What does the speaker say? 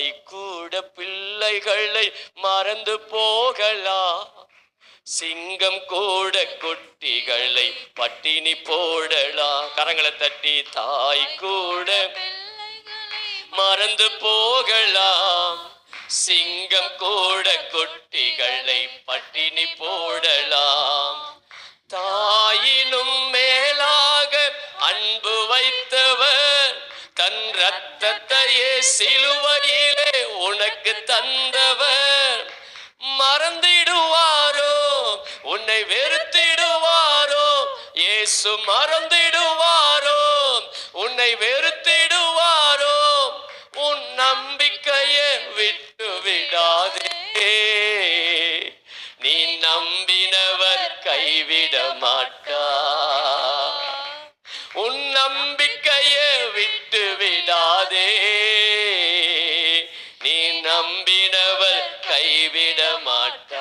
தாய் கூட பிள்ளைகளை மறந்து போகலாம், சிங்கம் கூட குட்டிகளை பட்டினி போடலாம். கரங்களை தட்டி தாய் கூட மறந்து போகலாம், சிங்கம் கூட குட்டிகளை பட்டினி போடலாம். தாயினும் மேலாக அன்பு வைத்தவர் தன் இரத்தத்தையே சிலுவையிலே உனக்கு தந்தவர். மறந்திடுவாரோ உன்னை வெறுத்திடுவாரோ, இயேசு மறந்திடுவாரோ உன்னை வெறுத்திடுவாரோ. உன் நம்பிக்கையை விட்டு விடாதே, நீ நம்பினவர் கைவிட மாட்டார். உன் நம்பிக்கையை விட்டு விடாதே, நீ நம்பினவர் கைவிட மாட்டார்.